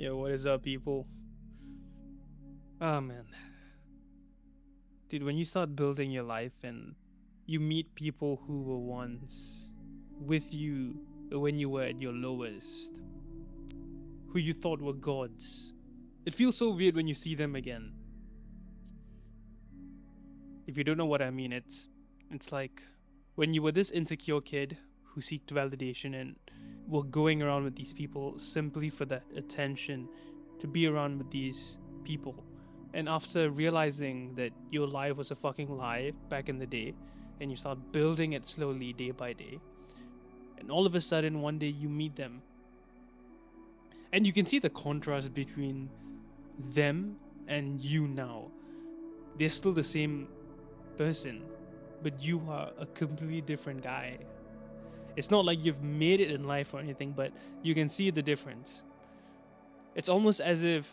Yo, what is up, people? Oh man, dude, when you start building your life and you meet people who were once with you when you were at your lowest, who you thought were gods, it feels so weird when you see them again. If you don't know what I mean, it's like when you were this insecure kid who seeked validation and were going around with these people simply for that attention, to be around with these people. And after realizing that your life was a fucking lie back in the day, and you start building it slowly day by day, and all of a sudden one day you meet them, and you can see the contrast between them and you now. They're still the same person, but you are a completely different guy. It's not like you've made it in life or anything, but you can see the difference. It's almost as if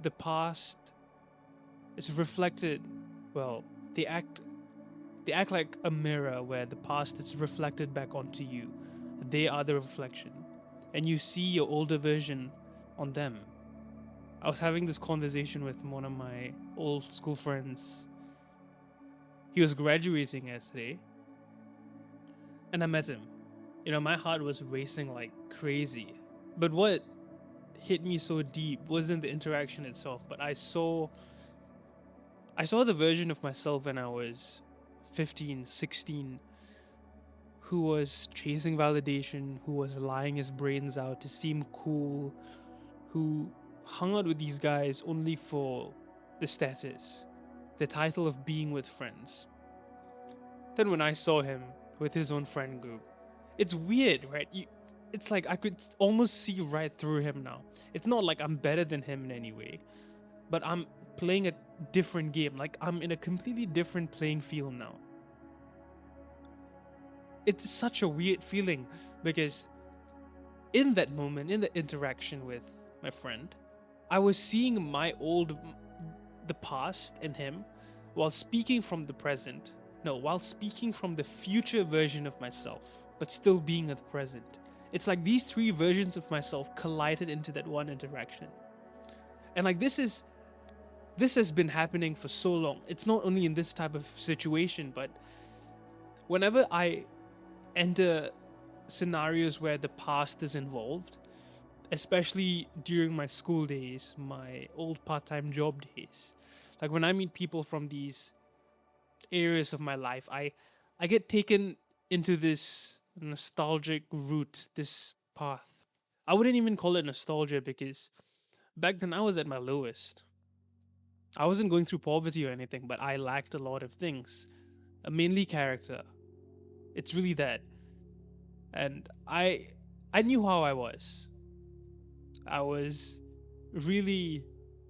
the past is reflected. Well, they act they act like a mirror where the past is reflected back onto you. They are the reflection, and you see your older version on them. I was having this conversation with one of my old school friends. He was graduating yesterday, and I met him. My heart was racing like crazy. But what hit me so deep wasn't the interaction itself, but I saw the version of myself when I was 15, 16, who was chasing validation, who was lying his brains out to seem cool, who hung out with these guys only for the status, the title of being with friends. Then when I saw him with his own friend group, it's weird, right? It's like I could almost see right through him now. It's not like I'm better than him in any way, but I'm playing a different game. Like I'm in a completely different playing field now. It's such a weird feeling because in that moment, in the interaction with my friend, I was seeing the past in him while speaking from the present. No, while speaking from the future version of myself, but still being at the present. It's like these three versions of myself collided into that one interaction. And like this has been happening for so long. It's not only in this type of situation, but whenever I enter scenarios where the past is involved, especially during my school days, my old part-time job days, like when I meet people from these areas of my life, I get taken into this nostalgic route, this path. I wouldn't even call it nostalgia because back then I was at my lowest. I wasn't going through poverty or anything, but I lacked a lot of things. Mainly character. It's really that. And I knew how I was. I was really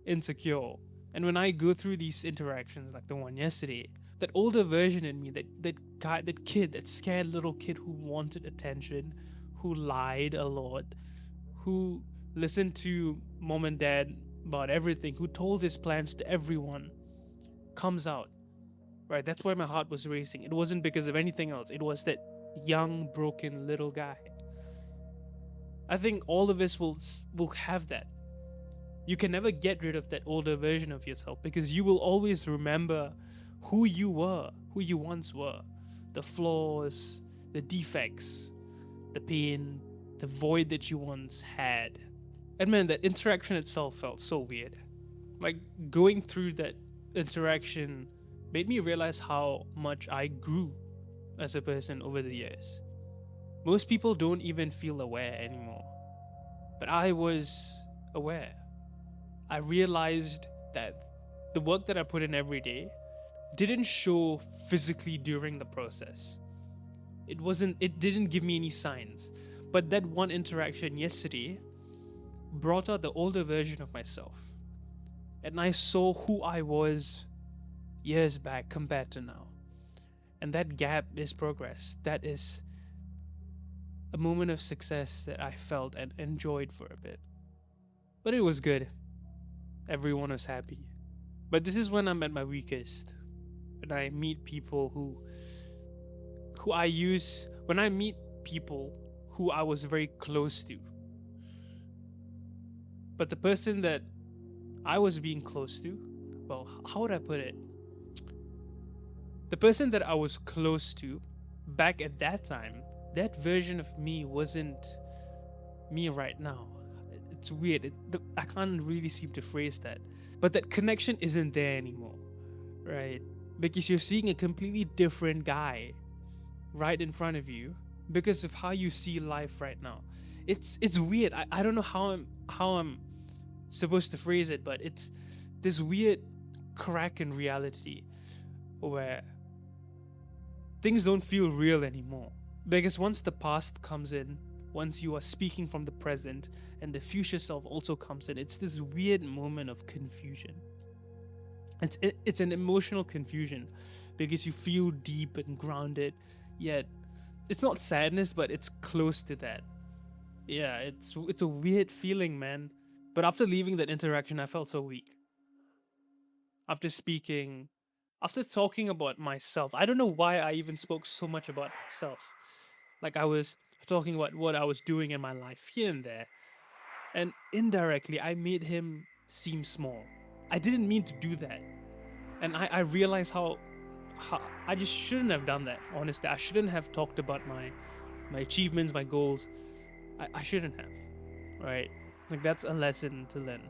insecure. And when I go through these interactions like the one yesterday, that older version in me, that guy, that kid, that scared little kid who wanted attention, who lied a lot, who listened to mom and dad about everything, who told his plans to everyone, comes out. Right? That's why my heart was racing. It wasn't because of anything else. It was that young, broken little guy. I think all of us will have that. You can never get rid of that older version of yourself because you will always remember who you were, who you once were, the flaws, the defects, the pain, the void that you once had. And man, that interaction itself felt so weird. Like going through that interaction made me realize how much I grew as a person over the years. Most people don't even feel aware anymore. But I was aware. I realized that the work that I put in every day didn't show physically during the process. It didn't give me any signs. But that one interaction yesterday brought out the older version of myself. And I saw who I was years back compared to now. And that gap is progress. That is a moment of success that I felt and enjoyed for a bit. But it was good. Everyone was happy. But this is when I'm at my weakest. When I meet people who I use when I meet people who I was very close to. But the person that I was being close to, well, how would I put it? The person that I was close to back at that time, that version of me wasn't me right now. It's weird. I can't really seem to phrase that. But that connection isn't there anymore, right? Because you're seeing a completely different guy right in front of you because of how you see life right now. It's weird. I don't know how I'm supposed to phrase it, but it's this weird crack in reality where things don't feel real anymore. Because once the past comes in, once you are speaking from the present and the future self also comes in, it's this weird moment of confusion. It's an emotional confusion because you feel deep and grounded, yet it's not sadness, but it's close to that. Yeah, it's a weird feeling, man. But after leaving that interaction, I felt so weak. After speaking, after talking about myself, I don't know why I even spoke so much about myself. Like I was talking about what I was doing in my life here and there. And indirectly, I made him seem small. I didn't mean to do that. And I realized how I just shouldn't have done that, honestly. I shouldn't have talked about my achievements, my goals. I shouldn't have, right? Like that's a lesson to learn.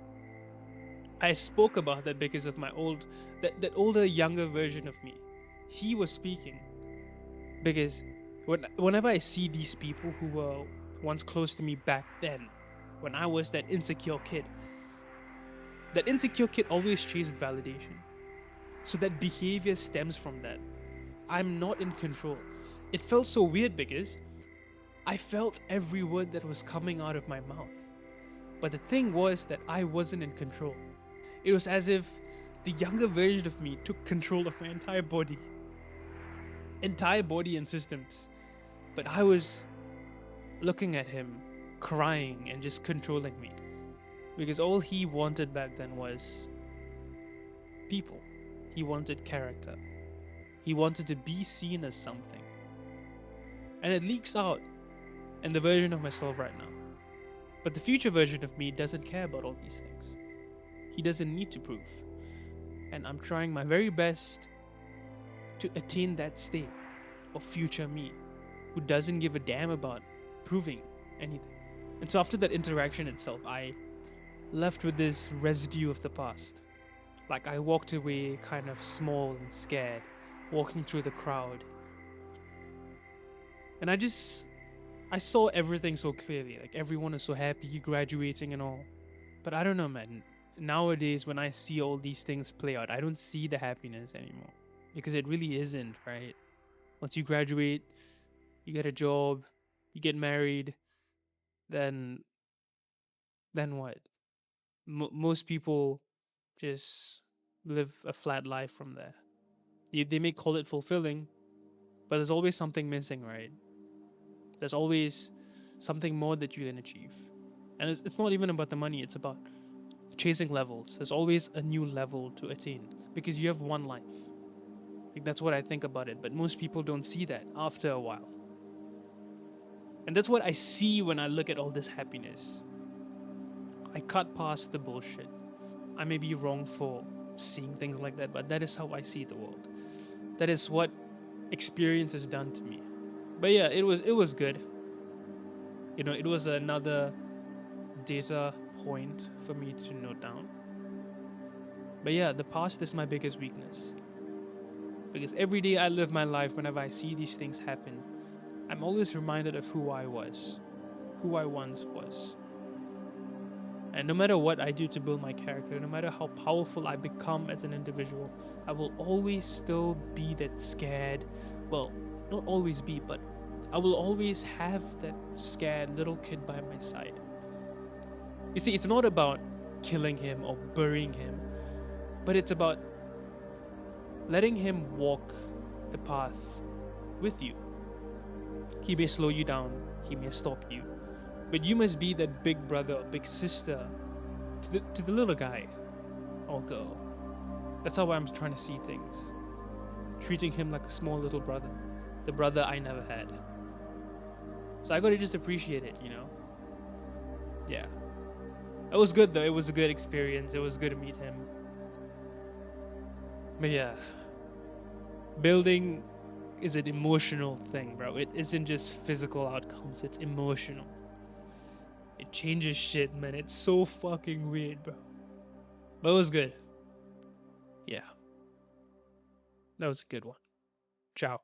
I spoke about that because of my that older, younger version of me. He was speaking because whenever I see these people who were once close to me back then, when I was that insecure kid always chased validation. So that behavior stems from that. I'm not in control. It felt so weird because I felt every word that was coming out of my mouth. But the thing was that I wasn't in control. It was as if the younger version of me took control of my entire body and systems. But I was looking at him, crying and just controlling me. Because all he wanted back then was people. He wanted character. He wanted to be seen as something. And it leaks out in the version of myself right now. But the future version of me doesn't care about all these things. He doesn't need to prove. And I'm trying my very best to attain that state of future me who doesn't give a damn about proving anything. And so after that interaction itself, I left with this residue of the past. Like I walked away kind of small and scared, walking through the crowd. And I saw everything so clearly. Like everyone is so happy graduating and all. But I don't know, man. Nowadays, when I see all these things play out, I don't see the happiness anymore. Because it really isn't, right? Once you graduate, you get a job, you get married, then what? Most people just live a flat life from there. They may call it fulfilling, but there's always something missing, right? There's always something more that you can achieve. And it's not even about the money, it's about chasing levels. There's always a new level to attain because you have one life. Like that's what I think about it, but most people don't see that after a while. And that's what I see when I look at all this happiness. I cut past the bullshit. I may be wrong for seeing things like that, but that is how I see the world. That is what experience has done to me. But yeah, it was good. You know, it was another data point for me to note down. But yeah, the past is my biggest weakness. Because every day I live my life, whenever I see these things happen, I'm always reminded of who I was, who I once was. And no matter what I do to build my character, no matter how powerful I become as an individual, I will always still be that scared, well, not always be, but I will always have that scared little kid by my side. You see, it's not about killing him or burying him, but it's about letting him walk the path with you. He may slow you down, he may stop you, but you must be that big brother or big sister to the little guy or girl. That's how I'm trying to see things. Treating him like a small little brother, the brother I never had. So I gotta just appreciate it, you know? Yeah. It was good though. It was a good experience. It was good to meet him. But yeah, building is an emotional thing, bro. It isn't just physical outcomes, it's emotional. It changes shit, man. It's so fucking weird, bro. But it was good. Yeah. That was a good one. Ciao.